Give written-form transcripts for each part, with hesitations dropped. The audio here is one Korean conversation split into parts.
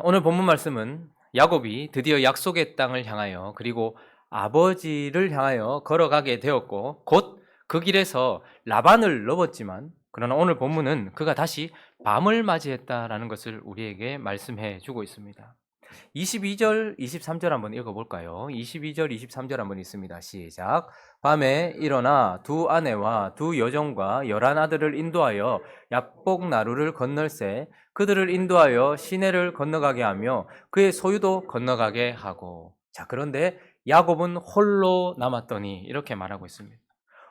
오늘 본문 말씀은 야곱이 드디어 약속의 땅을 향하여 그리고 아버지를 향하여 걸어가게 되었고 곧 그 길에서 라반을 넘었지만 그러나 오늘 본문은 그가 다시 밤을 맞이했다라는 것을 우리에게 말씀해 주고 있습니다. 22절, 23절 한번 읽어볼까요? 22절, 23절 한번 있습니다. 시작. 밤에 일어나 두 아내와 두 여종과 11아들을 인도하여 약복 나루를 건널새 그들을 인도하여 시내를 건너가게 하며 그의 소유도 건너가게 하고. 자, 그런데 야곱은 홀로 남았더니 이렇게 말하고 있습니다.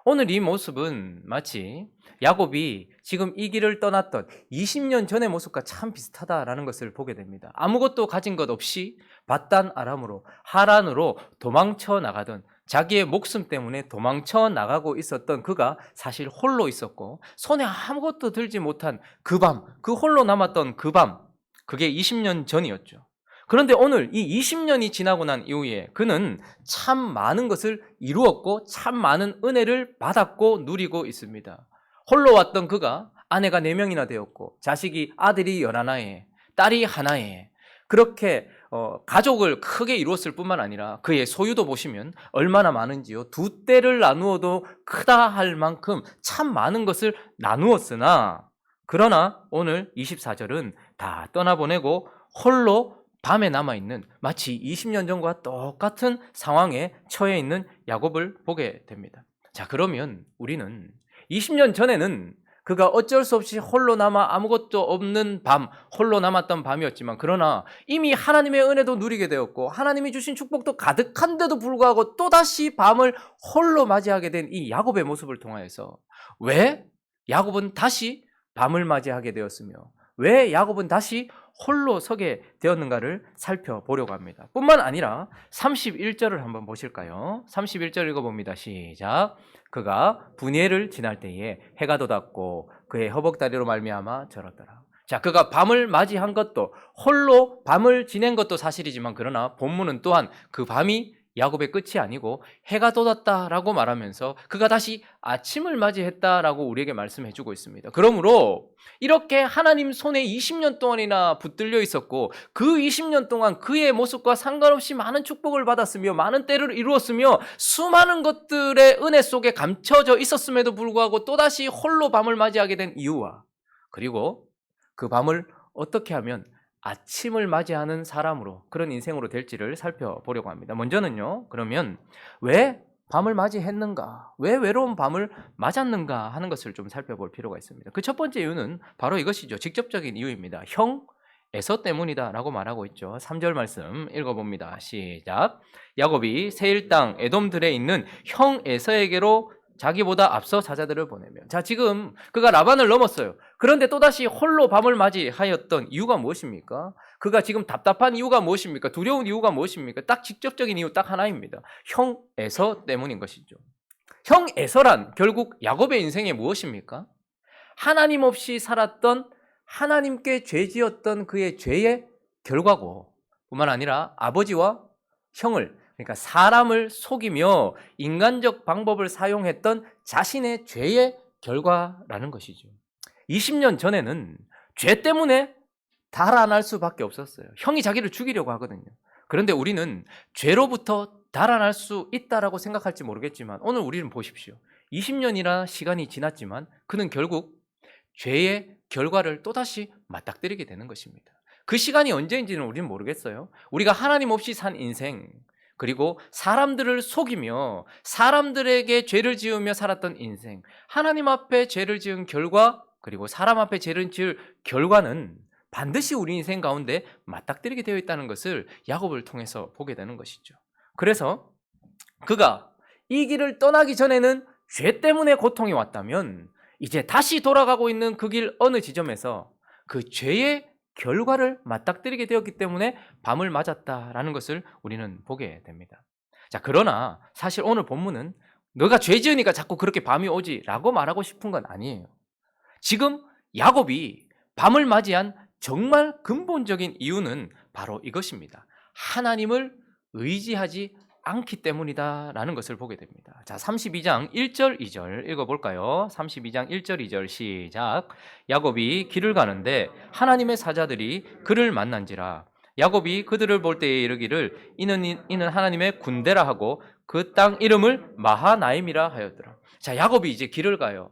오늘 이 모습은 마치 야곱이 지금 이 길을 떠났던 20년 전의 모습과 참 비슷하다라는 것을 보게 됩니다. 아무것도 가진 것 없이 밧단 아람으로 하란으로 도망쳐 나가던 자기의 목숨 때문에 도망쳐 나가고 있었던 그가 사실 홀로 있었고 손에 아무것도 들지 못한 그 밤, 그 홀로 남았던 그 밤, 그게 20년 전이었죠. 그런데 오늘 이 20년이 지나고 난 이후에 그는 참 많은 것을 이루었고 참 많은 은혜를 받았고 누리고 있습니다. 홀로 왔던 그가 아내가 4명이나 되었고 자식이 아들이 11에 딸이 하나에 그렇게 가족을 크게 이루었을 뿐만 아니라 그의 소유도 보시면 얼마나 많은지요. 2떼를 나누어도 크다 할 만큼 참 많은 것을 나누었으나 그러나 오늘 24절은 다 떠나보내고 홀로 밤에 남아있는 마치 20년 전과 똑같은 상황에 처해 있는 야곱을 보게 됩니다. 자, 그러면 우리는 20년 전에는 그가 어쩔 수 없이 홀로 남아 아무것도 없는 밤, 홀로 남았던 밤이었지만 그러나 이미 하나님의 은혜도 누리게 되었고 하나님이 주신 축복도 가득한데도 불구하고 또다시 밤을 홀로 맞이하게 된 이 야곱의 모습을 통하여서 왜 야곱은 다시 밤을 맞이하게 되었으며 왜 야곱은 다시 홀로 서게 되었는가를 살펴보려고 합니다. 뿐만 아니라 31절을 한번 보실까요? 31절 읽어봅니다. 시작. 그가 분예를 지날 때에 해가 돋았고 그의 허벅다리로 말미암아 절었더라. 자, 그가 밤을 맞이한 것도 홀로 밤을 지낸 것도 사실이지만 그러나 본문은 또한 그 밤이 야곱의 끝이 아니고 해가 돋았다라고 말하면서 그가 다시 아침을 맞이했다라고 우리에게 말씀해 주고 있습니다. 그러므로 이렇게 하나님 손에 20년 동안이나 붙들려 있었고 그 20년 동안 그의 모습과 상관없이 많은 축복을 받았으며 많은 때를 이루었으며 수많은 것들의 은혜 속에 감춰져 있었음에도 불구하고 또다시 홀로 밤을 맞이하게 된 이유와 그리고 그 밤을 어떻게 하면 아침을 맞이하는 사람으로 그런 인생으로 될지를 살펴보려고 합니다. 먼저는요, 그러면 왜 밤을 맞이했는가? 왜 외로운 밤을 맞았는가 하는 것을 좀 살펴볼 필요가 있습니다. 그 첫 번째 이유는 바로 이것이죠. 직접적인 이유입니다. 형 에서 때문이다 라고 말하고 있죠. 3절 말씀 읽어봅니다. 시작. 야곱이 세일 땅 에돔들에 있는 형 에서에게로 자기보다 앞서 사자들을 보내며. 자, 지금 그가 라반을 넘었어요. 그런데 또다시 홀로 밤을 맞이하였던 이유가 무엇입니까? 그가 지금 답답한 이유가 무엇입니까? 두려운 이유가 무엇입니까? 딱 직접적인 이유 딱 하나입니다. 형 에서 때문인 것이죠. 형 에서란 결국 야곱의 인생에 무엇입니까? 하나님 없이 살았던 하나님께 죄지었던 그의 죄의 결과고 뿐만 아니라 아버지와 형을 그러니까 사람을 속이며 인간적 방법을 사용했던 자신의 죄의 결과라는 것이죠. 20년 전에는 죄 때문에 달아날 수밖에 없었어요. 형이 자기를 죽이려고 하거든요. 그런데 우리는 죄로부터 달아날 수 있다라고 생각할지 모르겠지만 오늘 우리는 보십시오. 20년이나 시간이 지났지만 그는 결국 죄의 결과를 또다시 맞닥뜨리게 되는 것입니다. 그 시간이 언제인지는 우리는 모르겠어요. 우리가 하나님 없이 산 인생 그리고 사람들을 속이며 사람들에게 죄를 지으며 살았던 인생 하나님 앞에 죄를 지은 결과 그리고 사람 앞에 죄를 지을 결과는 반드시 우리 인생 가운데 맞닥뜨리게 되어 있다는 것을 야곱을 통해서 보게 되는 것이죠. 그래서 그가 이 길을 떠나기 전에는 죄 때문에 고통이 왔다면 이제 다시 돌아가고 있는 그 길 어느 지점에서 그 죄의 결과를 맞닥뜨리게 되었기 때문에 밤을 맞았다라는 것을 우리는 보게 됩니다. 자, 그러나 사실 오늘 본문은 너가 죄 지으니까 자꾸 그렇게 밤이 오지 라고 말하고 싶은 건 아니에요. 지금 야곱이 밤을 맞이한 정말 근본적인 이유는 바로 이것입니다. 하나님을 의지하지 않기 때문이다라는 것을 보게 됩니다. 자, 32장 1절 2절 읽어볼까요? 32장 1절 2절 시작. 야곱이 길을 가는데 하나님의 사자들이 그를 만난지라. 야곱이 그들을 볼 때에 이르기를 이는 하나님의 군대라 하고 그 땅 이름을 마하나임이라 하였더라. 자, 야곱이 이제 길을 가요.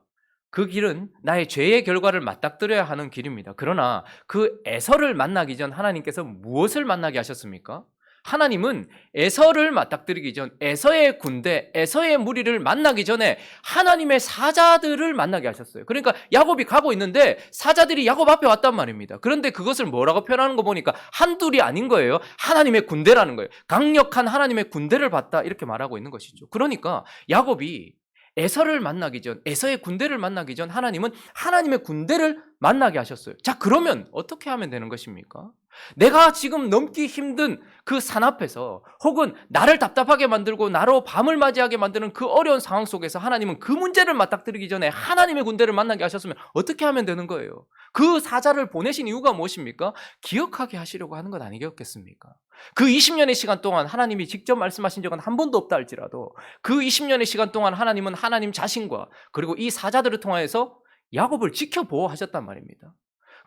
그 길은 나의 죄의 결과를 맞닥뜨려야 하는 길입니다. 그러나 그 에서를 만나기 전 하나님께서 무엇을 만나게 하셨습니까? 하나님은 에서를 맞닥뜨리기 전, 에서의 군대, 에서의 무리를 만나기 전에 하나님의 사자들을 만나게 하셨어요. 그러니까 야곱이 가고 있는데 사자들이 야곱 앞에 왔단 말입니다. 그런데 그것을 뭐라고 표현하는 거 보니까 한둘이 아닌 거예요. 하나님의 군대라는 거예요. 강력한 하나님의 군대를 봤다 이렇게 말하고 있는 것이죠. 그러니까 야곱이 에서를 만나기 전, 에서의 군대를 만나기 전 하나님은 하나님의 군대를 만나게 하셨어요. 자, 그러면 어떻게 하면 되는 것입니까? 내가 지금 넘기 힘든 그 산 앞에서 혹은 나를 답답하게 만들고 나로 밤을 맞이하게 만드는 그 어려운 상황 속에서 하나님은 그 문제를 맞닥뜨리기 전에 하나님의 군대를 만나게 하셨으면 어떻게 하면 되는 거예요? 그 사자를 보내신 이유가 무엇입니까? 기억하게 하시려고 하는 것 아니겠습니까? 그 20년의 시간 동안 하나님이 직접 말씀하신 적은 한 번도 없다 할지라도 그 20년의 시간 동안 하나님은 하나님 자신과 그리고 이 사자들을 통하여서 야곱을 지켜보호하셨단 말입니다.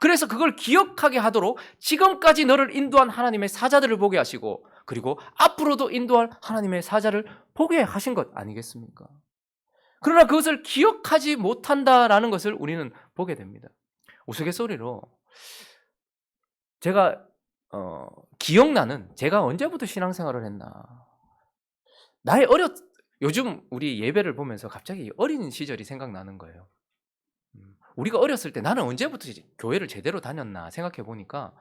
그래서 그걸 기억하게 하도록 지금까지 너를 인도한 하나님의 사자들을 보게 하시고 그리고 앞으로도 인도할 하나님의 사자를 보게 하신 것 아니겠습니까? 그러나 그것을 기억하지 못한다라는 것을 우리는 보게 됩니다. 우스갯소리로 제가 기억나는 제가 언제부터 신앙생활을 했나 나의 요즘 우리 예배를 보면서 갑자기 어린 시절이 생각나는 거예요. 우리가 어렸을 때 나는 언제부터 교회를 제대로 다녔나 생각해 보니까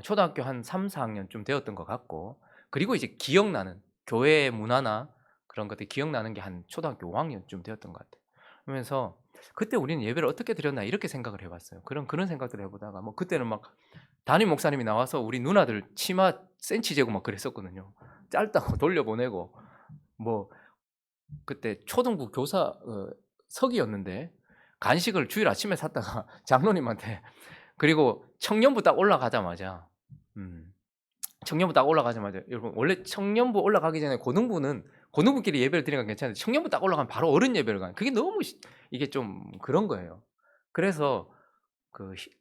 초등학교 한 3, 4학년쯤 되었던 것 같고 그리고 이제 기억나는 교회의 문화나 그런 것들이 기억나는 게 한 초등학교 5학년쯤 되었던 것 같아요. 그러면서 그때 우리는 예배를 어떻게 드렸나 이렇게 생각을 해봤어요. 그런 생각들을 해보다가 뭐 그때는 막 담임 목사님이 나와서 우리 누나들 치마 센치 재고 막 그랬었거든요. 짧다고 돌려보내고 뭐 그때 초등부 교사 석이었는데 간식을 주일 아침에 샀다가 장로님한테 그리고 청년부 딱 올라가자마자 여러분 원래 청년부 올라가기 전에 고등부끼리 예배를 드리는 건 괜찮은데 청년부 딱 올라가면 바로 어른 예배를 가는 그게 너무 이게 좀 그런 거예요. 그래서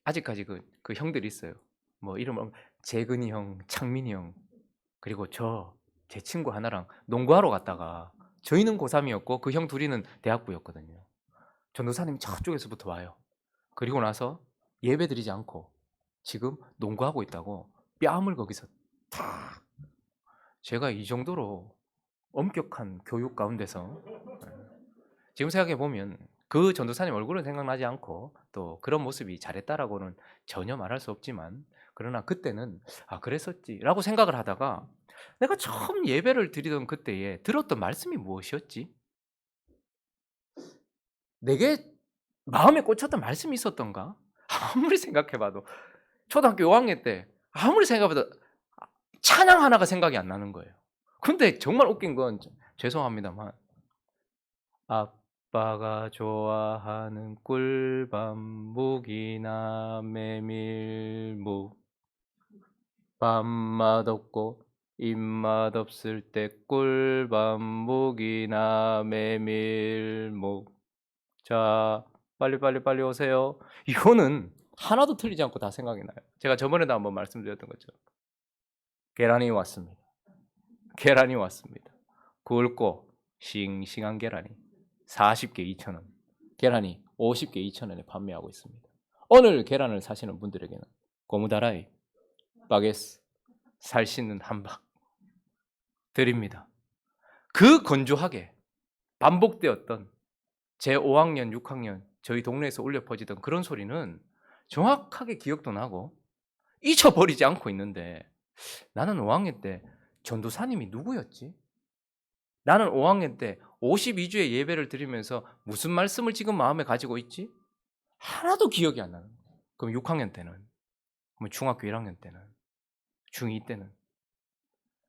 아직까지 그 형들이 있어요. 뭐 이름 재근이 형, 창민이 형 그리고 제 친구 하나랑 농구하러 갔다가 저희는 고3이었고 그 형 둘이는 대학부였거든요. 전도사님이 저쪽에서부터 와요. 그리고 나서 예배 드리지 않고 지금 농구하고 있다고 뺨을 거기서 탁. 제가 이 정도로 엄격한 교육 가운데서 지금 생각해 보면 그 전도사님 얼굴은 생각나지 않고 또 그런 모습이 잘했다라고는 전혀 말할 수 없지만 그러나 그때는 그랬었지라고 생각을 하다가 내가 처음 예배를 드리던 그때에 들었던 말씀이 무엇이었지? 내게 마음에 꽂혔던 말씀이 있었던가? 아무리 생각해봐도 초등학교 5학년 때 아무리 생각해봐도 찬양 하나가 생각이 안 나는 거예요. 근데 정말 웃긴 건 죄송합니다만 아빠가 좋아하는 꿀밤 무기나 메밀묵 밥맛 없고 입맛 없을 때 꿀밤 무기나 메밀묵 자 빨리 오세요. 이거는 하나도 틀리지 않고 다 생각이 나요. 제가 저번에도 한번 말씀드렸던 것처럼 계란이 왔습니다. 굵고 싱싱한 계란이 40개 2,000원, 계란이 50개 2,000원에 판매하고 있습니다. 오늘 계란을 사시는 분들에게는 고무다라이, 바게스, 살 씻는 한박 드립니다. 그 건조하게 반복되었던 제 5학년, 6학년 저희 동네에서 울려 퍼지던 그런 소리는 정확하게 기억도 나고 잊어버리지 않고 있는데 나는 5학년 때 전도사님이 누구였지? 나는 5학년 때 52주의 예배를 드리면서 무슨 말씀을 지금 마음에 가지고 있지? 하나도 기억이 안 나는 거예요. 그럼 6학년 때는? 그럼 중학교 1학년 때는? 중2 때는?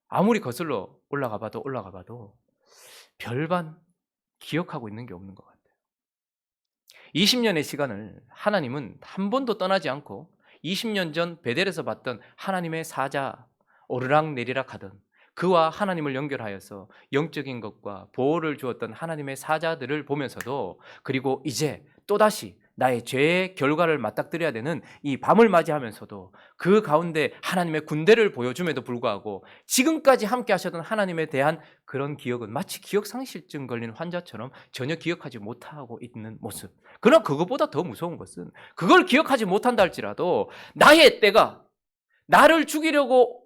아무리 거슬러 올라가 봐도 별반 기억하고 있는 게 없는 것 같아요. 20년의 시간을 하나님은 한 번도 떠나지 않고 20년 전 베델에서 봤던 하나님의 사자 오르락내리락 하던 그와 하나님을 연결하여서 영적인 것과 보호를 주었던 하나님의 사자들을 보면서도, 그리고 이제 또다시 나의 죄의 결과를 맞닥뜨려야 되는 이 밤을 맞이하면서도 그 가운데 하나님의 군대를 보여줌에도 불구하고 지금까지 함께 하셨던 하나님에 대한 그런 기억은 마치 기억상실증 걸린 환자처럼 전혀 기억하지 못하고 있는 모습. 그러나 그것보다 더 무서운 것은, 그걸 기억하지 못한다 할지라도 나의 때가 나를 죽이려고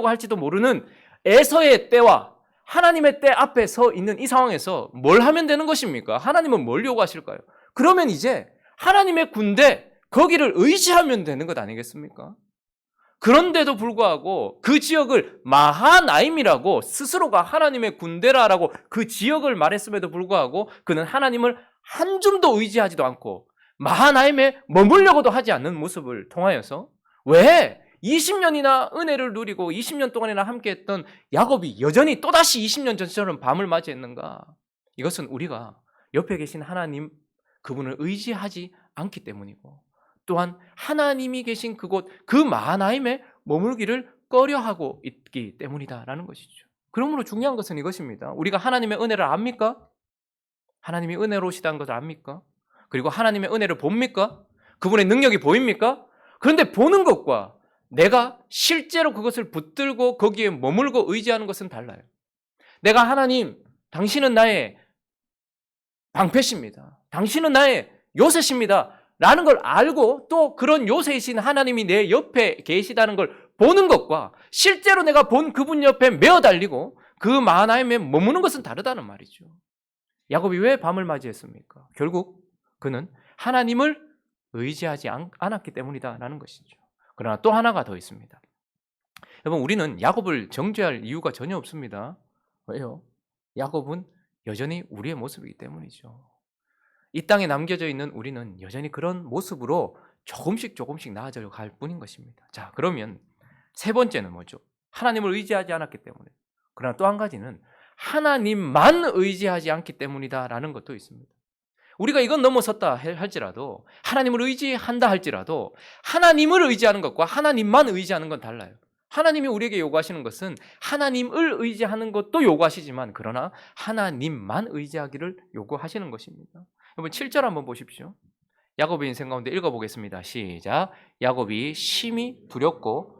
할지도 모르는 에서의 때와 하나님의 때 앞에 서 있는 이 상황에서 뭘 하면 되는 것입니까? 하나님은 뭘 요구하실까요? 그러면 이제 하나님의 군대, 거기를 의지하면 되는 것 아니겠습니까? 그런데도 불구하고 그 지역을 마하나임이라고, 스스로가 하나님의 군대라라고 그 지역을 말했음에도 불구하고 그는 하나님을 한 줌도 의지하지도 않고 마하나임에 머물려고도 하지 않는 모습을 통하여서, 왜 20년이나 은혜를 누리고 20년 동안이나 함께했던 야곱이 여전히 또다시 20년 전처럼 밤을 맞이했는가? 이것은 우리가 옆에 계신 하나님, 그분을 의지하지 않기 때문이고, 또한 하나님이 계신 그곳, 그 마하나임에 머물기를 꺼려하고 있기 때문이다라는 것이죠. 그러므로 중요한 것은 이것입니다. 우리가 하나님의 은혜를 압니까? 하나님이 은혜로우시다는 것을 압니까? 그리고 하나님의 은혜를 봅니까? 그분의 능력이 보입니까? 그런데 보는 것과 내가 실제로 그것을 붙들고 거기에 머물고 의지하는 것은 달라요. 내가 하나님, 당신은 나의 방패십니다. 당신은 나의 요새십니다. 라는 걸 알고 또 그런 요새이신 하나님이 내 옆에 계시다는 걸 보는 것과 실제로 내가 본 그분 옆에 메어 달리고 그 마하나임에 머무는 것은 다르다는 말이죠. 야곱이 왜 밤을 맞이했습니까? 결국 그는 하나님을 의지하지 않았기 때문이다라는 것이죠. 그러나 또 하나가 더 있습니다. 여러분, 우리는 야곱을 정죄할 이유가 전혀 없습니다. 왜요? 야곱은 여전히 우리의 모습이기 때문이죠. 이 땅에 남겨져 있는 우리는 여전히 그런 모습으로 조금씩 나아져 갈 뿐인 것입니다. 자, 그러면 세 번째는 뭐죠? 하나님을 의지하지 않았기 때문에. 그러나 또 한 가지는 하나님만 의지하지 않기 때문이다라는 것도 있습니다. 우리가 이건 넘어섰다 할지라도, 하나님을 의지한다 할지라도 하나님을 의지하는 것과 하나님만 의지하는 건 달라요. 하나님이 우리에게 요구하시는 것은 하나님을 의지하는 것도 요구하시지만, 그러나 하나님만 의지하기를 요구하시는 것입니다. 여러분, 7절 한번 보십시오. 야곱의 인생 가운데 읽어보겠습니다. 시작. 야곱이 심히 두렵고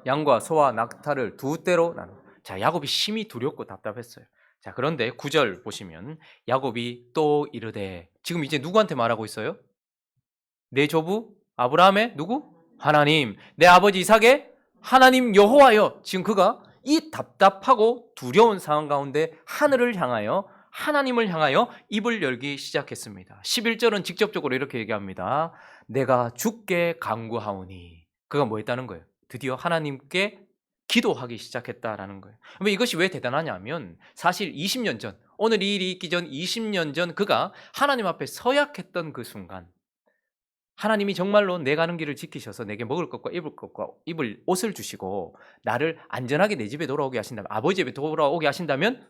양과 소와 낙타를 두 떼로 나누. 자, 야곱이 심히 두렵고 답답했어요. 자, 그런데 9절 보시면 야곱이 또 이르되, 지금 이제 누구한테 말하고 있어요? 내 조부 아브라함의 누구? 하나님. 내 아버지 이삭의 하나님 여호와여. 지금 그가 이 답답하고 두려운 상황 가운데 하늘을 향하여, 하나님을 향하여 입을 열기 시작했습니다. 11절은 직접적으로 이렇게 얘기합니다. 내가 주께 간구하오니. 그가 뭐 했다는 거예요? 드디어 하나님께 기도하기 시작했다라는 거예요. 이것이 왜 대단하냐면, 사실 20년 전, 오늘 이 일이 있기 전 20년 전 그가 하나님 앞에 서약했던 그 순간, 하나님이 정말로 내 가는 길을 지키셔서 내게 먹을 것과 입을 옷을 주시고 나를 안전하게 내 집에 돌아오게 하신다면, 아버지 집에 돌아오게 하신다면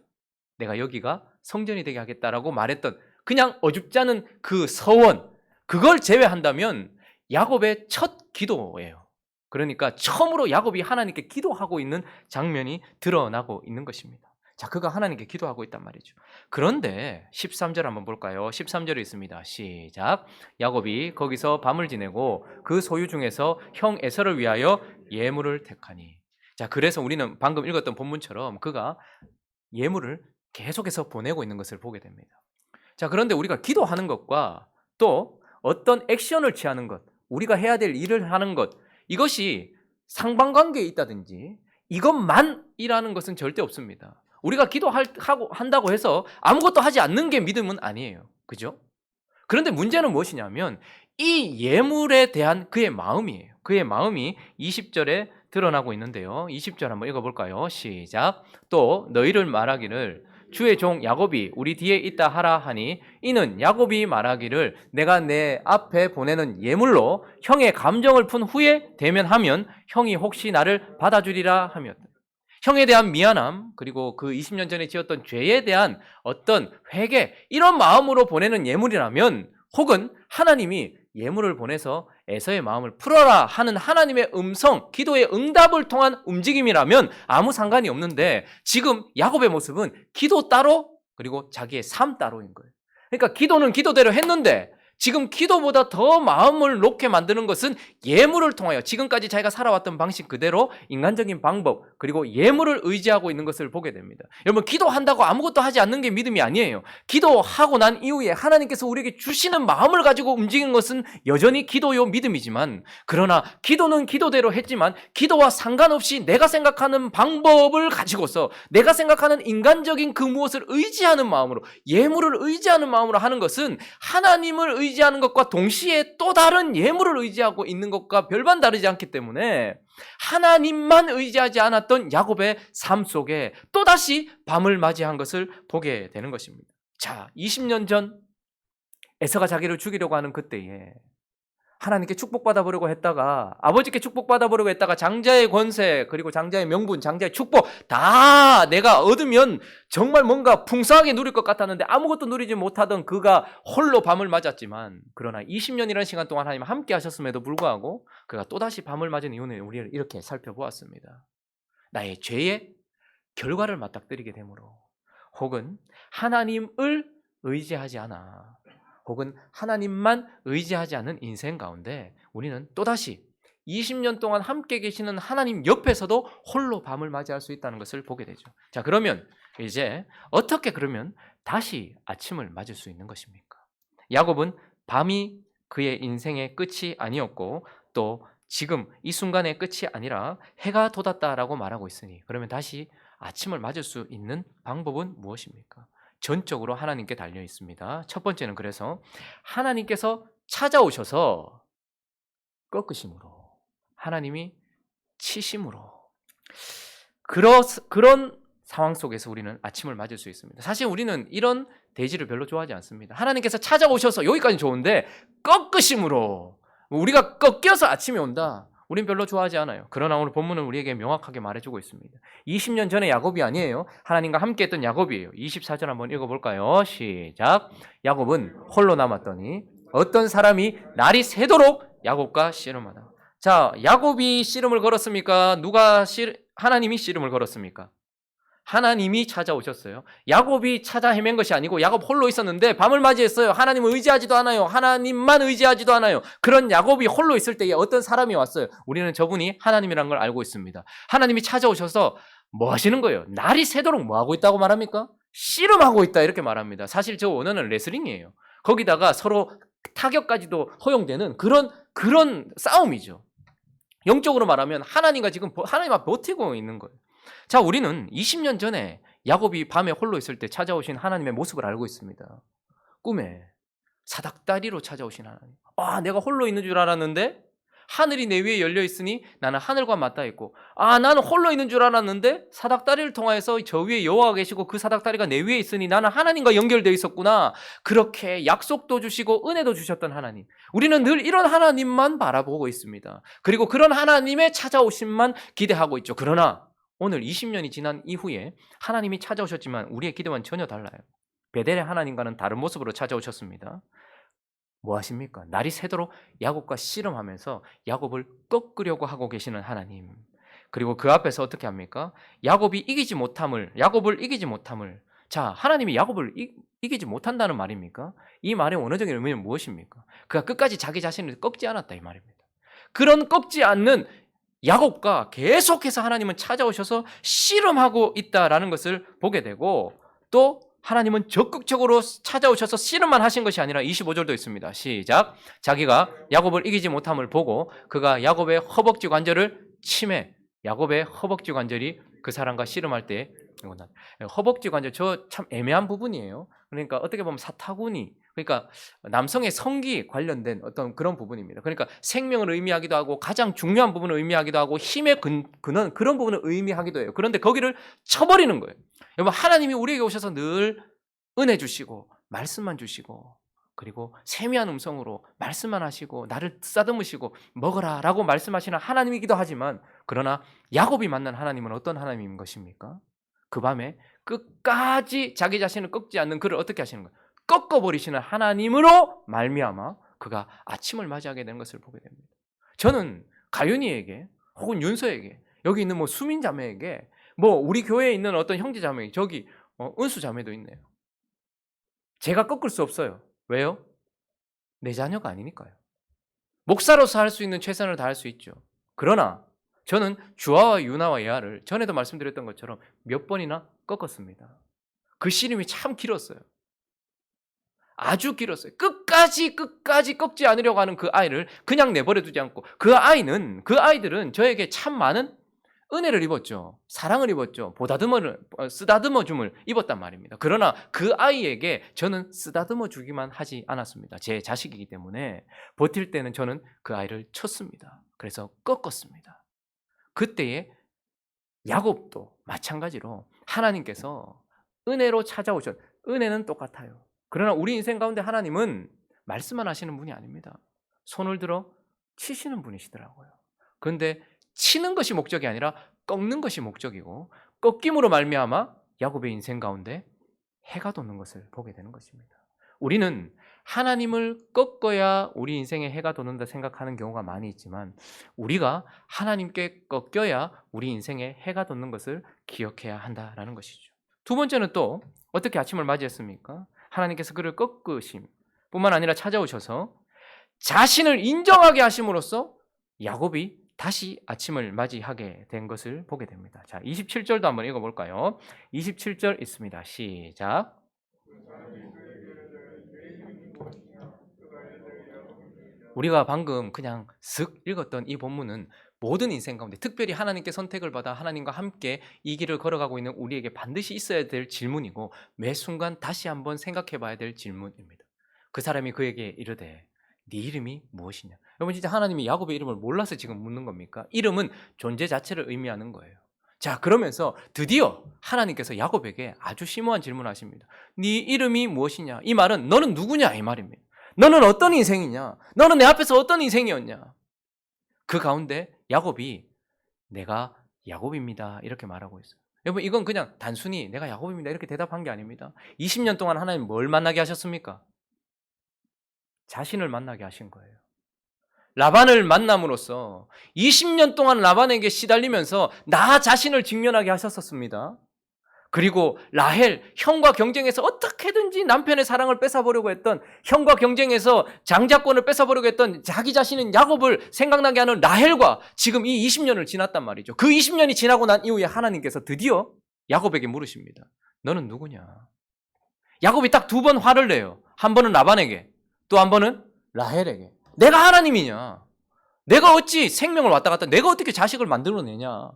내가 여기가 성전이 되게 하겠다라고 말했던 그냥 어줍지 않은 그 서원, 그걸 제외한다면 야곱의 첫 기도예요. 그러니까 처음으로 야곱이 하나님께 기도하고 있는 장면이 드러나고 있는 것입니다. 자, 그가 하나님께 기도하고 있단 말이죠. 그런데 13절 한번 볼까요? 13절에 있습니다. 시작. 야곱이 거기서 밤을 지내고 그 소유 중에서 형 에서를 위하여 예물을 택하니. 자, 그래서 우리는 방금 읽었던 본문처럼 그가 예물을 계속해서 보내고 있는 것을 보게 됩니다. 자, 그런데 우리가 기도하는 것과 또 어떤 액션을 취하는 것, 우리가 해야 될 일을 하는 것, 이것이 상반관계에 있다든지 이것만이라는 것은 절대 없습니다. 우리가 기도한다고 해서 아무것도 하지 않는 게 믿음은 아니에요. 그죠? 그런데 문제는 무엇이냐면 이 예물에 대한 그의 마음이에요. 그의 마음이 20절에 드러나고 있는데요. 20절 한번 읽어볼까요? 시작. 또 너희를 말하기를 주의 종 야곱이 우리 뒤에 있다 하라 하니, 이는 야곱이 말하기를 내가 내 앞에 보내는 예물로 형의 감정을 푼 후에 대면하면 형이 혹시 나를 받아주리라 하였다. 형에 대한 미안함, 그리고 그 20년 전에 지었던 죄에 대한 어떤 회개, 이런 마음으로 보내는 예물이라면, 혹은 하나님이 예물을 보내서 에서의 마음을 풀어라 하는 하나님의 음성, 기도의 응답을 통한 움직임이라면 아무 상관이 없는데 지금 야곱의 모습은 기도 따로 그리고 자기의 삶 따로인 거예요. 그러니까 기도는 기도대로 했는데 지금 기도보다 더 마음을 놓게 만드는 것은 예물을 통하여 지금까지 자기가 살아왔던 방식 그대로 인간적인 방법 그리고 예물을 의지하고 있는 것을 보게 됩니다. 여러분 기도한다고 아무것도 하지 않는 게 믿음이 아니에요. 기도하고 난 이후에 하나님께서 우리에게 주시는 마음을 가지고 움직이는 것은 여전히 기도요 믿음이지만 그러나 기도는 기도대로 했지만 기도와 상관없이 내가 생각하는 방법을 가지고서 내가 생각하는 인간적인 그 무엇을 의지하는 마음으로 예물을 의지하는 마음으로 하는 것은 하나님을 의지하는 것과 동시에 또 다른 예물을 의지하고 있는 것과 별반 다르지 않기 때문에 하나님만 의지하지 않았던 야곱의 삶 속에 또다시 밤을 맞이한 것을 보게 되는 것입니다. 자, 20년 전 에서가 자기를 죽이려고 하는 그때에 하나님께 축복받아 보려고 했다가 아버지께 축복받아 보려고 했다가 장자의 권세 그리고 장자의 명분, 장자의 축복 다 내가 얻으면 정말 뭔가 풍성하게 누릴 것 같았는데 아무것도 누리지 못하던 그가 홀로 밤을 맞았지만 그러나 20년이라는 시간 동안 하나님 함께 하셨음에도 불구하고 그가 또다시 밤을 맞은 이유는 우리를 이렇게 살펴보았습니다. 나의 죄의 결과를 맞닥뜨리게 되므로 혹은 하나님을 의지하지 않아 혹은 하나님만 의지하지 않는 인생 가운데 우리는 또다시 20년 동안 함께 계시는 하나님 옆에서도 홀로 밤을 맞이할 수 있다는 것을 보게 되죠. 자, 그러면 이제 어떻게 그러면 다시 아침을 맞을 수 있는 것입니까? 야곱은 밤이 그의 인생의 끝이 아니었고 또 지금 이 순간의 끝이 아니라 해가 돋았다라고 말하고 있으니 그러면 다시 아침을 맞을 수 있는 방법은 무엇입니까? 전적으로 하나님께 달려 있습니다. 첫 번째는 그래서 하나님께서 찾아오셔서 꺾으심으로 하나님이 치심으로 그런 상황 속에서 우리는 아침을 맞을 수 있습니다. 사실 우리는 이런 대지를 별로 좋아하지 않습니다. 하나님께서 찾아오셔서 여기까지 좋은데 꺾으심으로 우리가 꺾여서 아침이 온다. 우린 별로 좋아하지 않아요. 그러나 오늘 본문은 우리에게 명확하게 말해주고 있습니다. 20년 전에 야곱이 아니에요. 하나님과 함께 했던 야곱이에요. 24절 한번 읽어볼까요? 시작. 야곱은 홀로 남았더니 어떤 사람이 날이 새도록 야곱과 씨름하다. 자, 야곱이 씨름을 걸었습니까? 하나님이 씨름을 걸었습니까? 하나님이 찾아오셨어요. 야곱이 찾아 헤맨 것이 아니고 야곱 홀로 있었는데 밤을 맞이했어요. 하나님을 의지하지도 않아요. 하나님만 의지하지도 않아요. 그런 야곱이 홀로 있을 때에 어떤 사람이 왔어요. 우리는 저분이 하나님이라는 걸 알고 있습니다. 하나님이 찾아오셔서 뭐 하시는 거예요? 날이 새도록 뭐 하고 있다고 말합니까? 씨름하고 있다 이렇게 말합니다. 사실 저 원어는 레슬링이에요. 거기다가 서로 타격까지도 허용되는 그런 싸움이죠. 영적으로 말하면 하나님과 지금 하나님 앞에 버티고 있는 거예요. 자, 우리는 20년 전에 야곱이 밤에 홀로 있을 때 찾아오신 하나님의 모습을 알고 있습니다. 꿈에 사닥다리로 찾아오신 하나님. 내가 홀로 있는 줄 알았는데 하늘이 내 위에 열려 있으니 나는 하늘과 맞닿아 있고 나는 홀로 있는 줄 알았는데 사닥다리를 통해서 저 위에 여호와가 계시고 그 사닥다리가 내 위에 있으니 나는 하나님과 연결되어 있었구나. 그렇게 약속도 주시고 은혜도 주셨던 하나님. 우리는 늘 이런 하나님만 바라보고 있습니다. 그리고 그런 하나님의 찾아오심만 기대하고 있죠. 그러나 오늘 20년이 지난 이후에 하나님이 찾아오셨지만 우리의 기대와는 전혀 달라요. 베델의 하나님과는 다른 모습으로 찾아오셨습니다. 뭐 하십니까? 날이 새도록 야곱과 씨름하면서 야곱을 꺾으려고 하고 계시는 하나님. 그리고 그 앞에서 어떻게 합니까? 야곱을 이기지 못함을. 자, 하나님이 야곱을 이기지 못한다는 말입니까? 이 말의 원어적인 의미는 무엇입니까? 그가 끝까지 자기 자신을 꺾지 않았다 이 말입니다. 그런 꺾지 않는 야곱과 계속해서 하나님은 찾아오셔서 씨름하고 있다라는 것을 보게 되고 또 하나님은 적극적으로 찾아오셔서 씨름만 하신 것이 아니라 25절도 있습니다. 시작. 자기가 야곱을 이기지 못함을 보고 그가 야곱의 허벅지 관절을 치매. 야곱의 허벅지 관절이 그 사람과 씨름할 때 허벅지 관절 저 참 애매한 부분이에요. 그러니까 어떻게 보면 사타구니 그러니까 남성의 성기 관련된 어떤 그런 부분입니다. 그러니까 생명을 의미하기도 하고 가장 중요한 부분을 의미하기도 하고 힘의 근원 그런 부분을 의미하기도 해요. 그런데 거기를 쳐버리는 거예요. 여러분 하나님이 우리에게 오셔서 늘 은혜 주시고 말씀만 주시고 그리고 세미한 음성으로 말씀만 하시고 나를 쓰다듬으시고 먹어라 라고 말씀하시는 하나님이기도 하지만 그러나 야곱이 만난 하나님은 어떤 하나님인 것입니까? 그 밤에 끝까지 자기 자신을 꺾지 않는 그를 어떻게 하시는 거예요? 꺾어버리시는 하나님으로 말미암아 그가 아침을 맞이하게 되는 것을 보게 됩니다. 저는 가윤이에게 혹은 윤서에게 여기 있는 뭐 수민 자매에게 뭐 우리 교회에 있는 어떤 형제 자매 저기 은수 자매도 있네요. 제가 꺾을 수 없어요. 왜요? 내 자녀가 아니니까요. 목사로서 할 수 있는 최선을 다할 수 있죠. 그러나 저는 주아와 유나와 예아를 전에도 말씀드렸던 것처럼 몇 번이나 꺾었습니다. 그 씨름이 참 길었어요. 아주 길었어요. 끝까지 꺾지 않으려고 하는 그 아이를 그냥 내버려 두지 않고 그 아이들은 저에게 참 많은 은혜를 입었죠. 사랑을 입었죠. 쓰다듬어 줌을 입었단 말입니다. 그러나 그 아이에게 저는 쓰다듬어 주기만 하지 않았습니다. 제 자식이기 때문에 버틸 때는 저는 그 아이를 쳤습니다. 그래서 꺾었습니다. 그때에 야곱도 마찬가지로 하나님께서 은혜로 찾아오셨. 은혜는 똑같아요. 그러나 우리 인생 가운데 하나님은 말씀만 하시는 분이 아닙니다. 손을 들어 치시는 분이시더라고요. 그런데 치는 것이 목적이 아니라 꺾는 것이 목적이고 꺾임으로 말미암아 야곱의 인생 가운데 해가 돋는 것을 보게 되는 것입니다. 우리는 하나님을 꺾어야 우리 인생에 해가 돋는다 생각하는 경우가 많이 있지만 우리가 하나님께 꺾여야 우리 인생에 해가 돋는 것을 기억해야 한다라는 것이죠. 두 번째는 또 어떻게 아침을 맞이했습니까? 하나님께서 그를 꺾으심 뿐만 아니라 찾아오셔서 자신을 인정하게 하심으로써 야곱이 다시 아침을 맞이하게 된 것을 보게 됩니다. 자, 27절도 한번 읽어볼까요? 27절 있습니다. 시작. 우리가 방금 그냥 슥 읽었던 이 본문은 모든 인생 가운데 특별히 하나님께 선택을 받아 하나님과 함께 이 길을 걸어가고 있는 우리에게 반드시 있어야 될 질문이고 매 순간 다시 한번 생각해 봐야 될 질문입니다. 그 사람이 그에게 이르되 네 이름이 무엇이냐? 여러분 진짜 하나님이 야곱의 이름을 몰라서 지금 묻는 겁니까? 이름은 존재 자체를 의미하는 거예요. 자, 그러면서 드디어 하나님께서 야곱에게 아주 심오한 질문을 하십니다. 네 이름이 무엇이냐? 이 말은 너는 누구냐? 이 말입니다. 너는 어떤 인생이냐? 너는 내 앞에서 어떤 인생이었냐? 그 가운데 야곱이 내가 야곱입니다. 이렇게 말하고 있어요. 여러분 이건 그냥 단순히 내가 야곱입니다. 이렇게 대답한 게 아닙니다. 20년 동안 하나님 뭘 만나게 하셨습니까? 자신을 만나게 하신 거예요. 라반을 만남으로써 20년 동안 라반에게 시달리면서 나 자신을 직면하게 하셨었습니다. 그리고 라헬, 형과 경쟁해서 어떻게든지 남편의 사랑을 뺏어보려고 했던, 형과 경쟁해서 장자권을 뺏어보려고 했던 자기 자신은 야곱을 생각나게 하는 라헬과 지금 이 20년을 지났단 말이죠. 그 20년이 지나고 난 이후에 하나님께서 드디어 야곱에게 물으십니다. 너는 누구냐? 야곱이 딱 두 번 화를 내요. 한 번은 라반에게, 또 한 번은 라헬에게. 내가 하나님이냐? 내가 어찌 생명을 왔다 갔다, 내가 어떻게 자식을 만들어내냐?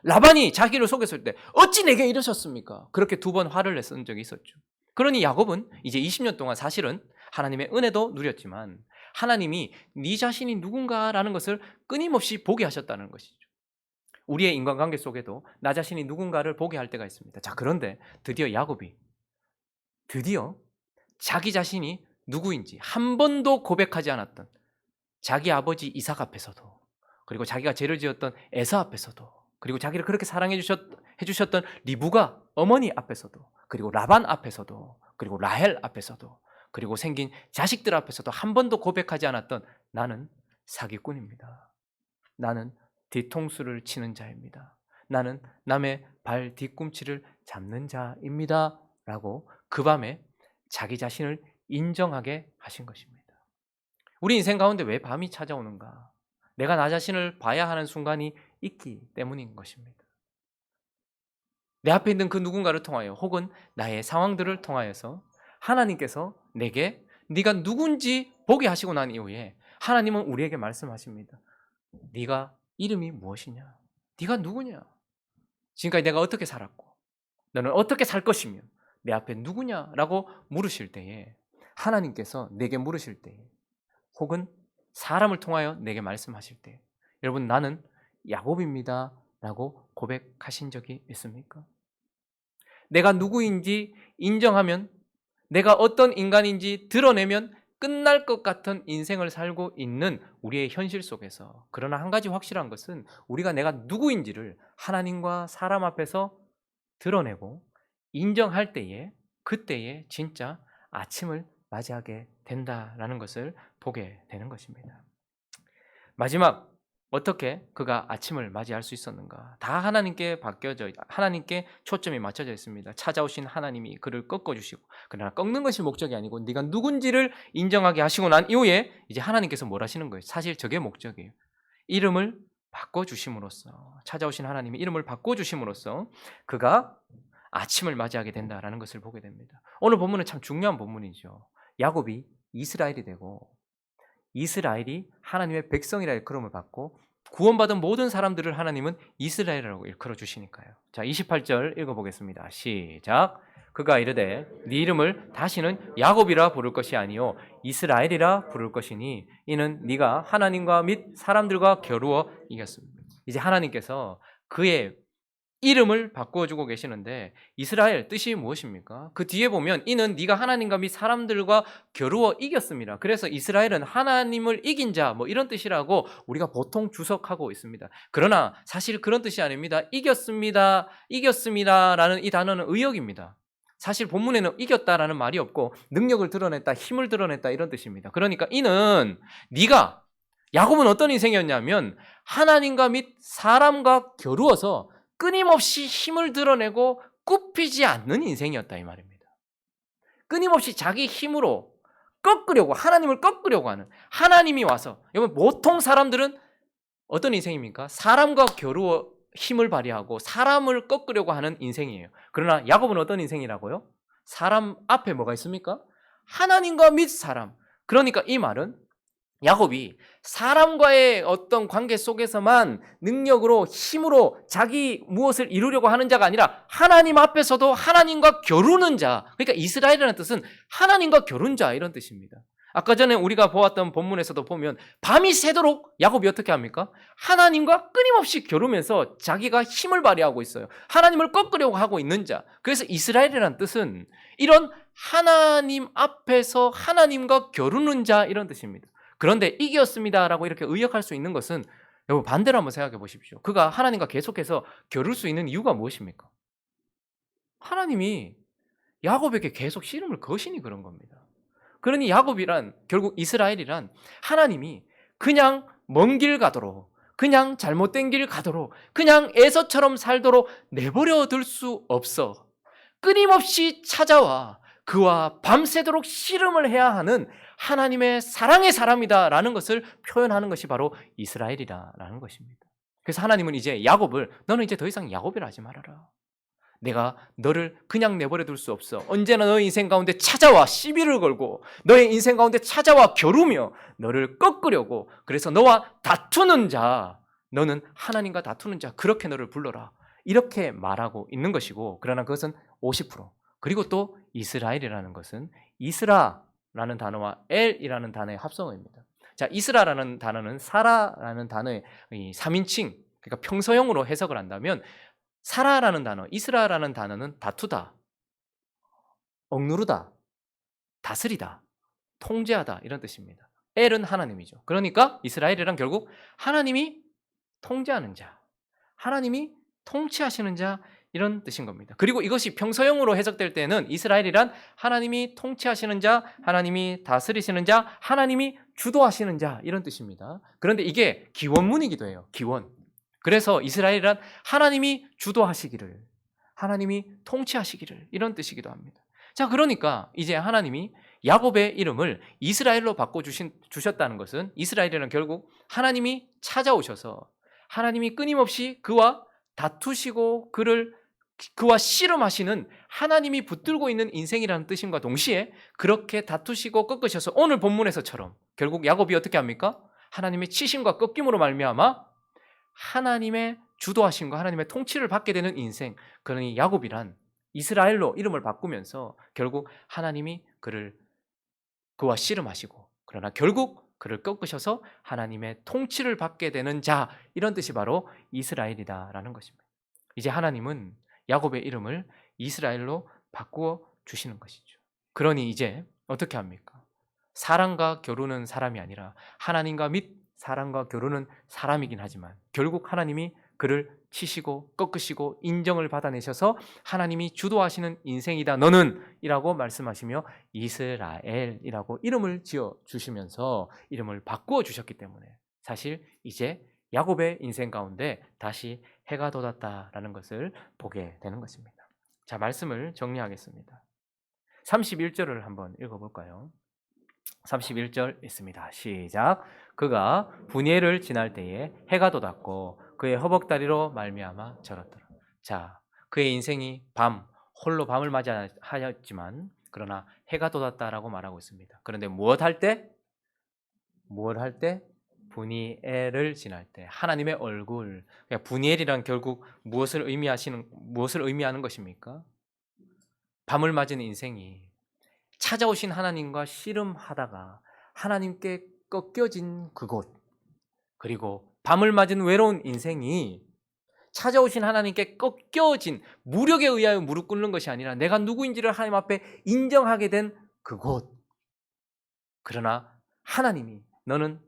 라반이 자기를 속였을 때 어찌 내게 이러셨습니까? 그렇게 두 번 화를 냈던 적이 있었죠. 그러니 야곱은 이제 20년 동안 사실은 하나님의 은혜도 누렸지만 하나님이 네 자신이 누군가라는 것을 끊임없이 보게 하셨다는 것이죠. 우리의 인간관계 속에도 나 자신이 누군가를 보게 할 때가 있습니다. 자, 그런데 드디어 야곱이 드디어 자기 자신이 누구인지 한 번도 고백하지 않았던 자기 아버지 이삭 앞에서도, 그리고 자기가 죄를 지었던 에사 앞에서도, 그리고 자기를 그렇게 사랑해 주셨던 리브가 어머니 앞에서도, 그리고 라반 앞에서도, 그리고 라헬 앞에서도, 그리고 생긴 자식들 앞에서도 한 번도 고백하지 않았던 나는 사기꾼입니다. 나는 뒤통수를 치는 자입니다. 나는 남의 발 뒤꿈치를 잡는 자입니다. 라고 그 밤에 자기 자신을 인정하게 하신 것입니다. 우리 인생 가운데 왜 밤이 찾아오는가? 내가 나 자신을 봐야 하는 순간이 있기 때문인 것입니다. 내 앞에 있는 그 누군가를 통하여 혹은 나의 상황들을 통하여서 하나님께서 내게 네가 누군지 보게 하시고 난 이후에 하나님은 우리에게 말씀하십니다. 네가 이름이 무엇이냐? 네가 누구냐? 지금까지 내가 어떻게 살았고 너는 어떻게 살 것이며 내 앞에 누구냐라고 물으실 때에 하나님께서 내게 물으실 때에 혹은 사람을 통하여 내게 말씀하실 때 여러분 나는 야곱입니다 라고 고백하신 적이 있습니까? 내가 누구인지 인정하면 내가 어떤 인간인지 드러내면 끝날 것 같은 인생을 살고 있는 우리의 현실 속에서 그러나 한 가지 확실한 것은 우리가 내가 누구인지를 하나님과 사람 앞에서 드러내고 인정할 때에 그때에 진짜 아침을 맞이하게 된다라는 것을 보게 되는 것입니다. 마지막, 어떻게 그가 아침을 맞이할 수 있었는가? 다 하나님께 초점이 맞춰져 있습니다. 찾아오신 하나님이 그를 꺾어주시고, 그러나 꺾는 것이 목적이 아니고 네가 누군지를 인정하게 하시고 난 이후에 이제 하나님께서 뭘 하시는 거예요? 사실 저게 목적이에요. 이름을 바꿔주심으로써, 찾아오신 하나님이 이름을 바꿔주심으로써 그가 아침을 맞이하게 된다라는 것을 보게 됩니다. 오늘 본문은 참 중요한 본문이죠. 야곱이 이스라엘이 되고 이스라엘이 하나님의 백성이라 일컬음을 받고 구원받은 모든 사람들을 하나님은 이스라엘이라고 일컬어 주시니까요. 자, 28절 읽어보겠습니다. 시작. 그가 이르되 네 이름을 다시는 야곱이라 부를 것이 아니요 이스라엘이라 부를 것이니 이는 네가 하나님과 및 사람들과 겨루어 이겼습니다. 이제 하나님께서 그의 이름을 바꿔주고 계시는데 이스라엘 뜻이 무엇입니까? 그 뒤에 보면 이는 네가 하나님과 및 사람들과 겨루어 이겼습니다. 그래서 이스라엘은 하나님을 이긴 자 뭐 이런 뜻이라고 우리가 보통 주석하고 있습니다. 그러나 사실 그런 뜻이 아닙니다. 이겼습니다라는 이 단어는 의역입니다. 사실 본문에는 이겼다라는 말이 없고 능력을 드러냈다, 힘을 드러냈다 이런 뜻입니다. 그러니까 이는 네가, 야곱은 어떤 인생이었냐면 하나님과 및 사람과 겨루어서 끊임없이 힘을 드러내고 굽히지 않는 인생이었다 이 말입니다. 끊임없이 자기 힘으로 꺾으려고, 하나님을 꺾으려고 하는, 하나님이 와서, 여러분 보통 사람들은 어떤 인생입니까? 사람과 겨루어 힘을 발휘하고 사람을 꺾으려고 하는 인생이에요. 그러나 야곱은 어떤 인생이라고요? 사람 앞에 뭐가 있습니까? 하나님과 및 사람. 그러니까 이 말은 야곱이 사람과의 어떤 관계 속에서만 능력으로, 힘으로 자기 무엇을 이루려고 하는 자가 아니라 하나님 앞에서도 하나님과 겨루는 자. 그러니까 이스라엘이라는 뜻은 하나님과 겨룬 자 이런 뜻입니다. 아까 전에 우리가 보았던 본문에서도 보면 밤이 새도록 야곱이 어떻게 합니까? 하나님과 끊임없이 겨루면서 자기가 힘을 발휘하고 있어요. 하나님을 꺾으려고 하고 있는 자. 그래서 이스라엘이라는 뜻은 이런 하나님 앞에서 하나님과 겨루는 자 이런 뜻입니다. 그런데 이겼습니다라고 이렇게 의역할 수 있는 것은, 여러분 반대로 한번 생각해 보십시오. 그가 하나님과 계속해서 겨룰 수 있는 이유가 무엇입니까? 하나님이 야곱에게 계속 씨름을 거시니 그런 겁니다. 그러니 야곱이란, 결국 이스라엘이란 하나님이 그냥 먼 길 가도록, 그냥 잘못된 길 가도록, 그냥 에서처럼 살도록 내버려 둘 수 없어. 끊임없이 찾아와 그와 밤새도록 씨름을 해야 하는 하나님의 사랑의 사람이다라는 것을 표현하는 것이 바로 이스라엘이라는 것입니다. 그래서 하나님은 이제 야곱을, 너는 이제 더 이상 야곱이라 하지 말아라. 내가 너를 그냥 내버려 둘 수 없어. 언제나 너의 인생 가운데 찾아와 시비를 걸고 너의 인생 가운데 찾아와 겨루며 너를 꺾으려고, 그래서 너와 다투는 자, 너는 하나님과 다투는 자, 그렇게 너를 불러라. 이렇게 말하고 있는 것이고, 그러나 그것은 50%. 그리고 또 이스라엘이라는 것은 이스라라는 단어와 엘이라는 단어의 합성어입니다. 자, 이스라라는 단어는 사라라는 단어의 3인칭, 그러니까 평서형으로 해석을 한다면 사라라는 단어, 이스라라는 단어는 다투다, 억누르다, 다스리다, 통제하다 이런 뜻입니다. 엘은 하나님이죠. 그러니까 이스라엘이란 결국 하나님이 통제하는 자, 하나님이 통치하시는 자 이런 뜻인 겁니다. 그리고 이것이 평서형으로 해석될 때는 이스라엘이란 하나님이 통치하시는 자, 하나님이 다스리시는 자, 하나님이 주도하시는 자 이런 뜻입니다. 그런데 이게 기원문이기도 해요. 기원. 그래서 이스라엘이란 하나님이 주도하시기를, 하나님이 통치하시기를 이런 뜻이기도 합니다. 자, 그러니까 이제 하나님이 야곱의 이름을 이스라엘로 바꿔주셨다는 것은, 이스라엘이란 결국 하나님이 찾아오셔서 하나님이 끊임없이 그와 다투시고 그와 씨름하시는 하나님이 붙들고 있는 인생이라는 뜻임과 동시에 그렇게 다투시고 꺾으셔서 오늘 본문에서처럼 결국 야곱이 어떻게 합니까? 하나님의 치심과 꺾임으로 말미암아 하나님의 주도하심과 하나님의 통치를 받게 되는 인생. 그러니 야곱이란 이스라엘로 이름을 바꾸면서 결국 하나님이 그와 씨름하시고, 그러나 결국 그를 꺾으셔서 하나님의 통치를 받게 되는 자, 이런 뜻이 바로 이스라엘이다라는 것입니다. 이제 하나님은 야곱의 이름을 이스라엘로 바꾸어 주시는 것이죠. 그러니 이제 어떻게 합니까? 사람과 겨루는 사람이 아니라 하나님과 및 사람과 겨루는 사람이긴 하지만 결국 하나님이 그를 치시고 꺾으시고 인정을 받아내셔서 하나님이 주도하시는 인생이다 너는 이라고 말씀하시며 이스라엘이라고 이름을 지어주시면서 이름을 바꾸어 주셨기 때문에 사실 이제 야곱의 인생 가운데 다시 해가 돋았다라는 것을 보게 되는 것입니다. 자, 말씀을 정리하겠습니다. 31절을 한번 읽어볼까요? 31절 있습니다. 시작. 그가 분예를 지날 때에 해가 돋았고 그의 허벅다리로 말미암아 절었더라. 자, 그의 인생이 홀로 밤을 맞이하였지만 그러나 해가 돋았다라고 말하고 있습니다. 그런데 무엇 할 때? 분이엘을 지날 때 하나님의 얼굴. 분이엘이란 결국 무엇을 의미하는 것입니까? 밤을 맞은 인생이 찾아오신 하나님과 씨름하다가 하나님께 꺾여진 그곳, 그리고 밤을 맞은 외로운 인생이 찾아오신 하나님께 꺾여진 무력에 의하여 무릎 꿇는 것이 아니라 내가 누구인지를 하나님 앞에 인정하게 된 그곳. 그러나 하나님이 너는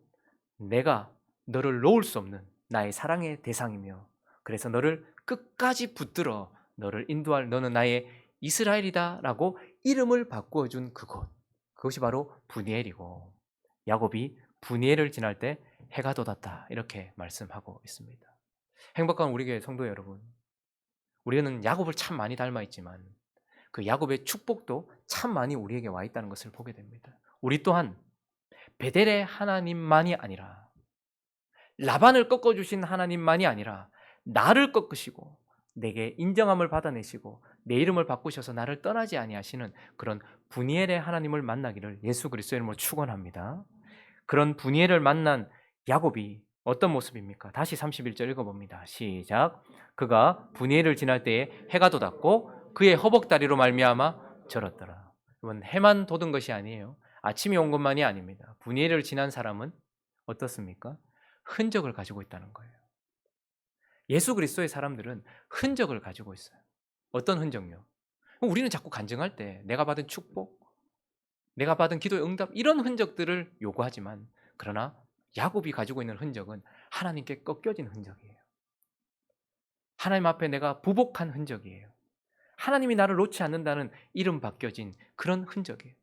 내가 너를 놓을 수 없는 나의 사랑의 대상이며 그래서 너를 끝까지 붙들어 너를 인도할 너는 나의 이스라엘이다 라고 이름을 바꾸어준 그곳, 그것이 바로 분이엘이고 야곱이 분이엘을 지날 때 해가 돋았다 이렇게 말씀하고 있습니다. 행복한 우리 교회 성도 여러분, 우리는 야곱을 참 많이 닮아 있지만 그 야곱의 축복도 참 많이 우리에게 와 있다는 것을 보게 됩니다. 우리 또한 베델의 하나님만이 아니라 라반을 꺾어주신 하나님만이 아니라 나를 꺾으시고 내게 인정함을 받아내시고 내 이름을 바꾸셔서 나를 떠나지 아니하시는 그런 분이엘의 하나님을 만나기를 예수 그리스도의 이름으로 축원합니다. 그런 분이엘을 만난 야곱이 어떤 모습입니까? 다시 31절 읽어봅니다. 시작. 그가 분이엘을 지날 때에 해가 돋았고 그의 허벅다리로 말미암아 절었더라. 이건 해만 돋은 것이 아니에요. 아침이 온 것만이 아닙니다. 분이엘을 지난 사람은 어떻습니까? 흔적을 가지고 있다는 거예요. 예수 그리스도의 사람들은 흔적을 가지고 있어요. 어떤 흔적요? 우리는 자꾸 간증할 때 내가 받은 축복, 내가 받은 기도의 응답 이런 흔적들을 요구하지만 그러나 야곱이 가지고 있는 흔적은 하나님께 꺾여진 흔적이에요. 하나님 앞에 내가 부복한 흔적이에요. 하나님이 나를 놓지 않는다는 이름 바뀌어진 그런 흔적이에요.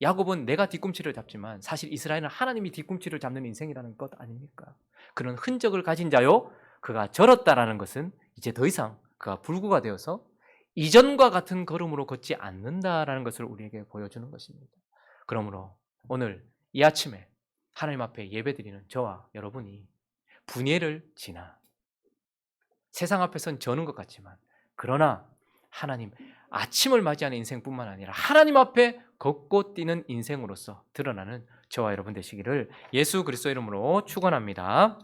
야곱은 내가 뒤꿈치를 잡지만 사실 이스라엘은 하나님이 뒤꿈치를 잡는 인생이라는 것 아닙니까? 그런 흔적을 가진 자요 그가 절었다라는 것은 이제 더 이상 그가 불구가 되어서 이전과 같은 걸음으로 걷지 않는다라는 것을 우리에게 보여주는 것입니다. 그러므로 오늘 이 아침에 하나님 앞에 예배드리는 저와 여러분이 분예를 지나 세상 앞에선 저는 것 같지만 그러나 하나님 아침을 맞이하는 인생뿐만 아니라 하나님 앞에 걷고 뛰는 인생으로서 드러나는 저와 여러분 되시기를 예수 그리스도 이름으로 축원합니다.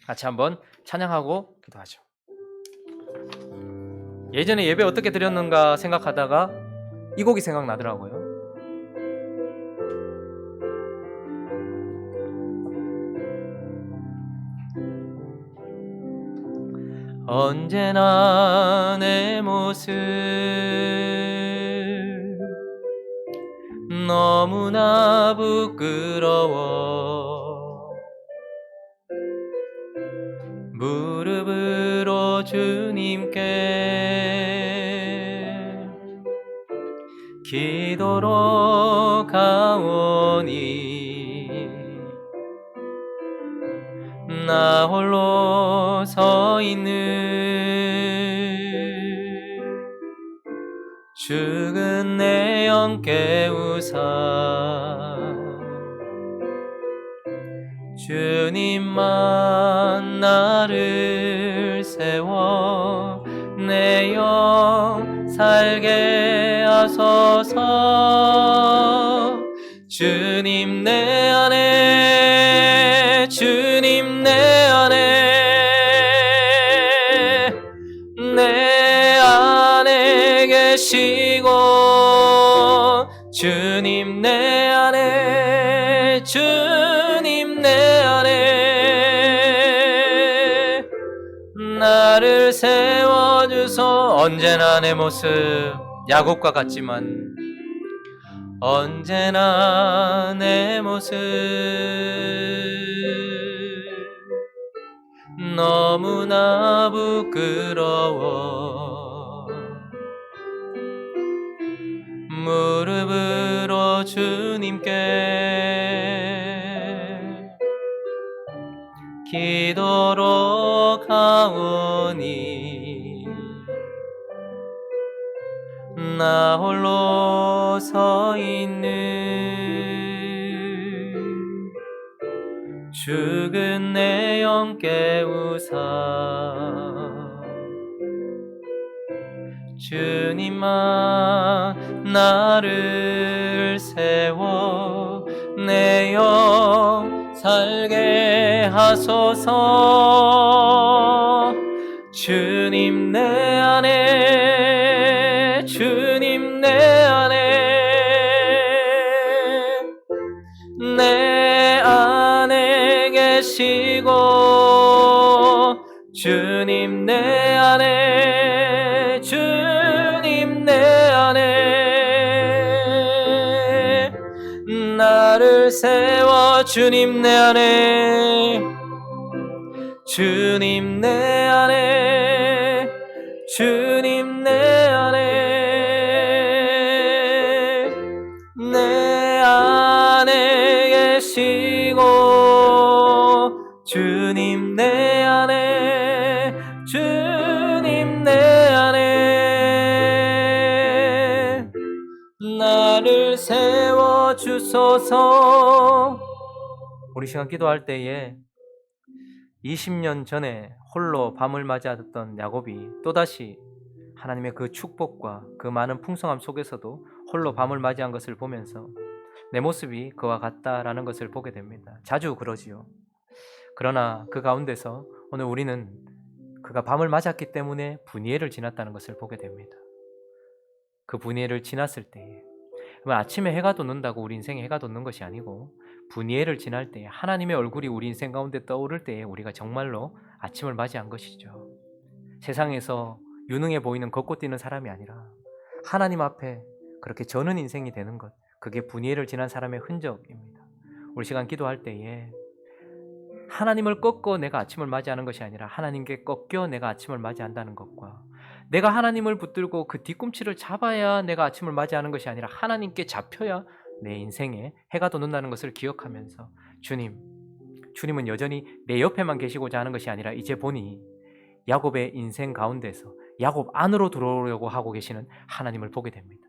같이 한번 찬양하고 기도하죠. 예전에 예배 어떻게 드렸는가 생각하다가 이 곡이 생각나더라고요. 언제나 내 모습 너무나 부끄러워 무릎으로 주님께 기도로 가오니 나 홀로 서 있는 죽은 내 영 깨우사 주님만 나를 세워 내 영 살게 하소서. 주님 내 안에 주님 내 안에 계시고 주님 내 안에 주님 내 안에 나를 세워주소. 언제나 내 모습 야곱과 같지만 언제나 내 모습 너 너무나 부끄러워 무릎으로 주님께 기도로 가오니 나 홀로 서 있는 죽은 내 영 깨우사 주님만 나를 세워 내 영 살게 하소서. 주님 내 안에 주님 내 안에 계시고 주님 내 안에 주님 내 안에 나를 세워 주님 내 안에 주님 내 안에 주님 내 안에 계시고 주님 내 안에 주님 내 안에 나를 세워 주소서. 우리 시간 기도할 때에 20년 전에 홀로 밤을 맞이하던 야곱이 또다시 하나님의 그 축복과 그 많은 풍성함 속에서도 홀로 밤을 맞이한 것을 보면서 내 모습이 그와 같다라는 것을 보게 됩니다. 자주 그러지요. 그러나 그 가운데서 오늘 우리는 그가 밤을 맞았기 때문에 분이엘을 지났다는 것을 보게 됩니다. 그 분이엘을 지났을 때에 아침에 해가 돋는다고 우리 인생에 해가 돋는 것이 아니고 분이엘을 지날 때에 하나님의 얼굴이 우리 인생 가운데 떠오를 때에 우리가 정말로 아침을 맞이한 것이죠. 세상에서 유능해 보이는 걷고 뛰는 사람이 아니라 하나님 앞에 그렇게 저는 인생이 되는 것, 그게 분이엘을 지난 사람의 흔적입니다. 우리 시간 기도할 때에 하나님을 꺾고 내가 아침을 맞이하는 것이 아니라 하나님께 꺾여 내가 아침을 맞이한다는 것과 내가 하나님을 붙들고 그 뒤꿈치를 잡아야 내가 아침을 맞이하는 것이 아니라 하나님께 잡혀야 내 인생에 해가 돋는다는 것을 기억하면서 주님은 여전히 내 옆에만 계시고자 하는 것이 아니라 이제 보니 야곱의 인생 가운데서 야곱 안으로 들어오려고 하고 계시는 하나님을 보게 됩니다.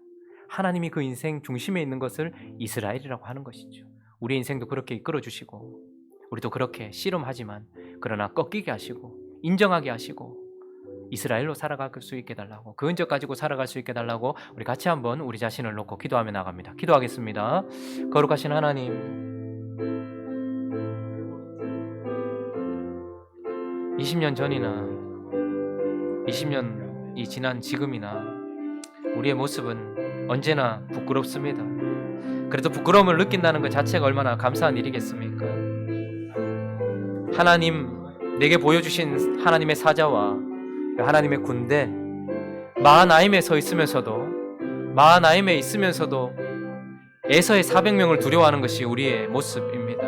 하나님이 그 인생 중심에 있는 것을 이스라엘이라고 하는 것이죠. 우리 인생도 그렇게 이끌어 주시고 우리도 그렇게 씨름하지만 그러나 꺾이게 하시고 인정하게 하시고 이스라엘로 살아갈 수 있게 달라고, 그 흔적 가지고 살아갈 수 있게 달라고 우리 같이 한번 우리 자신을 놓고 기도하며 나갑니다. 기도하겠습니다. 거룩하신 하나님, 20년 전이나 20년이 지난 지금이나 우리의 모습은 언제나 부끄럽습니다. 그래도 부끄러움을 느낀다는 것 자체가 얼마나 감사한 일이겠습니까? 하나님, 내게 보여주신 하나님의 사자와 하나님의 군대, 마하나임에 있으면서도 에서의 400명을 두려워하는 것이 우리의 모습입니다.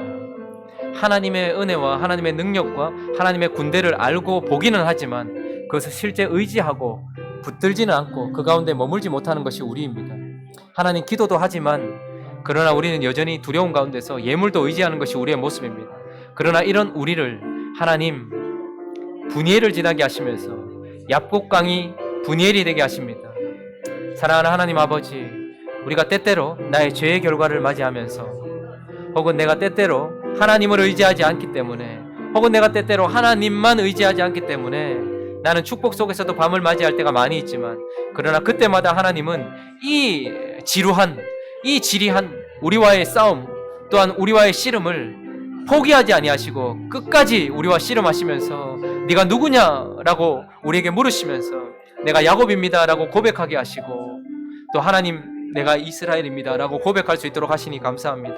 하나님의 은혜와 하나님의 능력과 하나님의 군대를 알고 보기는 하지만 그것을 실제 의지하고 붙들지는 않고 그 가운데 머물지 못하는 것이 우리입니다. 하나님, 기도도 하지만 그러나 우리는 여전히 두려움 가운데서 예물도 의지하는 것이 우리의 모습입니다. 그러나 이런 우리를 하나님 분이엘을 지나게 하시면서 얍곡강이 분이엘이 되게 하십니다. 사랑하는 하나님 아버지, 우리가 때때로 나의 죄의 결과를 맞이하면서 혹은 내가 때때로 하나님을 의지하지 않기 때문에 혹은 내가 때때로 하나님만 의지하지 않기 때문에 나는 축복 속에서도 밤을 맞이할 때가 많이 있지만 그러나 그때마다 하나님은 이 지루한 우리와의 싸움 또한 우리와의 씨름을 포기하지 아니하시고 끝까지 우리와 씨름하시면서 네가 누구냐라고 우리에게 물으시면서 내가 야곱입니다 라고 고백하게 하시고 또 하나님 내가 이스라엘입니다 라고 고백할 수 있도록 하시니 감사합니다.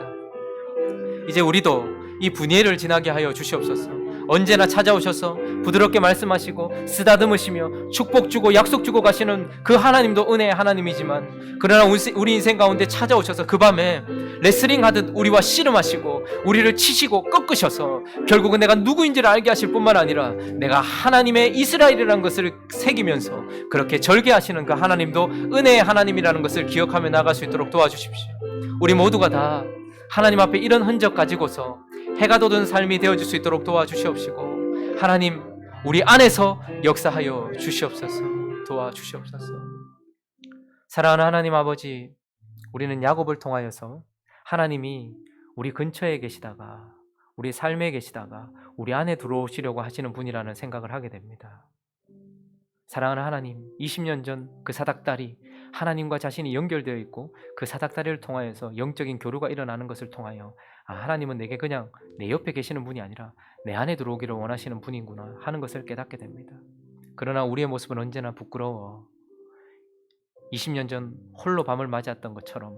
이제 우리도 이 분이엘을 지나게 하여 주시옵소서. 언제나 찾아오셔서 부드럽게 말씀하시고 쓰다듬으시며 축복 주고 약속 주고 가시는 그 하나님도 은혜의 하나님이지만, 그러나 우리 인생 가운데 찾아오셔서 그 밤에 레슬링 하듯 우리와 씨름하시고 우리를 치시고 꺾으셔서 결국은 내가 누구인지를 알게 하실 뿐만 아니라 내가 하나님의 이스라엘이라는 것을 새기면서 그렇게 절개하시는 그 하나님도 은혜의 하나님이라는 것을 기억하며 나갈 수 있도록 도와주십시오. 우리 모두가 다 하나님 앞에 이런 흔적 가지고서 해가 돋은 삶이 되어줄 수 있도록 도와주시옵시고, 하나님 우리 안에서 역사하여 주시옵소서. 도와주시옵소서. 사랑하는 하나님 아버지, 우리는 야곱을 통하여서 하나님이 우리 근처에 계시다가 우리 삶에 계시다가 우리 안에 들어오시려고 하시는 분이라는 생각을 하게 됩니다. 사랑하는 하나님, 20년 전 그 사닥다리, 하나님과 자신이 연결되어 있고 그 사닥다리를 통하여서 영적인 교류가 일어나는 것을 통하여 하나님은 내게 그냥 내 옆에 계시는 분이 아니라 내 안에 들어오기를 원하시는 분이구나 하는 것을 깨닫게 됩니다. 그러나 우리의 모습은 언제나 부끄러워 20년 전 홀로 밤을 맞이했던 것처럼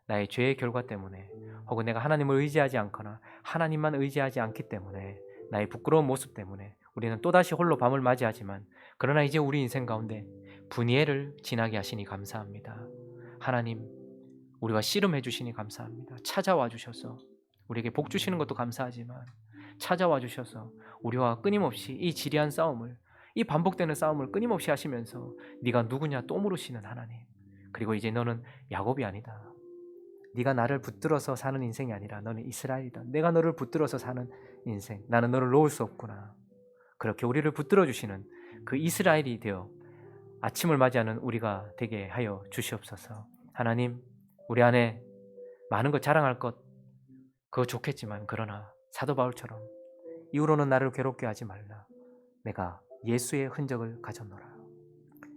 나의 죄의 결과 때문에, 혹은 내가 하나님을 의지하지 않거나 하나님만 의지하지 않기 때문에, 나의 부끄러운 모습 때문에 우리는 또다시 홀로 밤을 맞이하지만, 그러나 이제 우리 인생 가운데 분이엘을 지나게 하시니 감사합니다. 하나님, 우리와 씨름해 주시니 감사합니다. 찾아와 주셔서 우리에게 복 주시는 것도 감사하지만 찾아와 주셔서 우리와 끊임없이 이 지리한 싸움을, 이 반복되는 싸움을 끊임없이 하시면서 네가 누구냐 또 물으시는 하나님, 그리고 이제 너는 야곱이 아니다. 네가 나를 붙들어서 사는 인생이 아니라 너는 이스라엘이다. 내가 너를 붙들어서 사는 인생, 나는 너를 놓을 수 없구나. 그렇게 우리를 붙들어 주시는 그 이스라엘이 되어 아침을 맞이하는 우리가 되게 하여 주시옵소서. 하나님, 우리 안에 많은 것 자랑할 것 그거 좋겠지만, 그러나 사도 바울처럼 이후로는 나를 괴롭게 하지 말라. 내가 예수의 흔적을 가졌노라.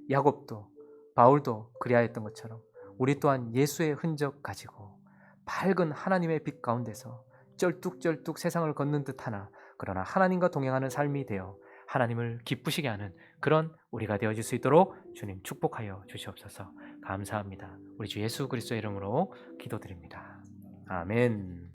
야곱도 바울도 그리하였던 것처럼 우리 또한 예수의 흔적 가지고 밝은 하나님의 빛 가운데서 쩔뚝쩔뚝 세상을 걷는 듯하나 그러나 하나님과 동행하는 삶이 되어 하나님을 기쁘시게 하는 그런 우리가 되어질 수 있도록 주님 축복하여 주시옵소서. 감사합니다. 우리 주 예수 그리스도의 이름으로 기도드립니다. 아멘.